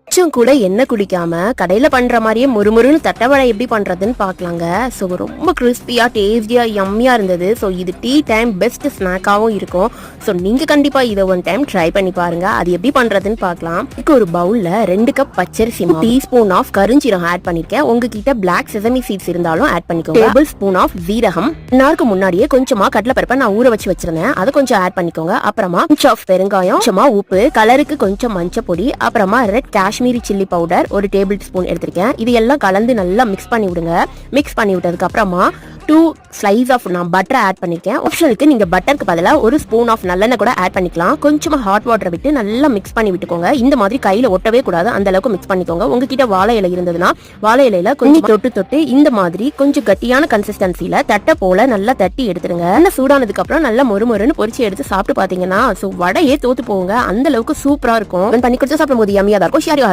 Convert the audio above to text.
கொஞ்சம் கூட எண்ணெய் குடிக்காம கடையில பண்ற மாதிரியே முறுமுறுன்னு தட்டவடை எப்படி பண்றதுன்னு பாக்கலாங்க. ஸோ ரொம்ப கிறிஸ்பியா டேஸ்டியா யம்மியா இருந்தது. ஸோ இது டீ டைம் பெஸ்ட் ஸ்நாக்காவும் இருக்கும். ஸோ நீங்க கண்டிப்பா இதை ஒன் டைம் ட்ரை பண்ணி பாருங்க. அது எப்படி பண்றதுன்னு பார்க்கலாம். இதுக்கு ஒரு பவுல்ல 2 கப் பச்சரிசி மாவு, டீஸ்பூன் ஆஃப் கருஞ்சீரகம் ஆட் பண்ணிருக்கேன். உங்ககிட்ட பிளாக் செசமி சீட்ஸ் இருந்தாலும் ஆட் பண்ணிக்கோங்க. டேபிள் ஸ்பூன் ஆஃப் ஜீரகம், நாருக்கு முன்னாடியே கொஞ்சமா கடலைப்பருப்பை நான் ஊற வச்சு வச்சிருந்தேன், அதை கொஞ்சம் ஆட் பண்ணிக்கோங்க. அப்புறமா கொஞ்சம் ஆஃப் பெருங்காயம், கொஞ்சமா உப்பு, கலருக்கு கொஞ்சம் மஞ்சள் பொடி, அப்புறமா red Kashmiri chilli powder 1 table spoon எடுத்திருக்கேன். இது எல்லாம் கலந்து நல்லா மிக்ஸ் பண்ணி விடுங்க. மிக்ஸ் பண்ணி விட்டதுக்கு அப்புறமா 2 ஸ்லைஸ் ஆஃப் நான் பட்டர் ஆட் பண்ணிருக்கேன். ஆப்ஷனுக்கு நீங்க பட்டருக்கு பதிலாக 1 ஸ்பூன் ஆஃப் நல்லெண்ணெய் கூட ஆட் பண்ணிக்கலாம். கொஞ்சமா ஹாட் வாட்டர் விட்டு நல்லா மிக்ஸ் பண்ணி விட்டுக்கோங்க. இந்த மாதிரி கையில ஒட்டவே கூடாது, அந்த அளவுக்கு மிக்ஸ் பண்ணிக்கோங்க. உங்ககிட்ட வாழை இலை இருந்ததுன்னா வாழை இலையில கொஞ்சம் தொட்டு இந்த மாதிரி கொஞ்சம் கட்டியான கன்சிஸ்டன்சில தட்டை போல நல்லா தட்டி எடுத்துருங்க. நல்லா சூடானதுக்கு அப்புறம் நல்லா மொறுமொறுன்னு பொரிச்சு எடுத்து சாப்பிட்டு பாத்தீங்கன்னா வடையே தோத்து போங்க, அந்த அளவுக்கு சூப்பரா இருக்கும். பண்ணி கொடுத்து சாப்பிடும் போது யம்மியா தான் இருக்கும்.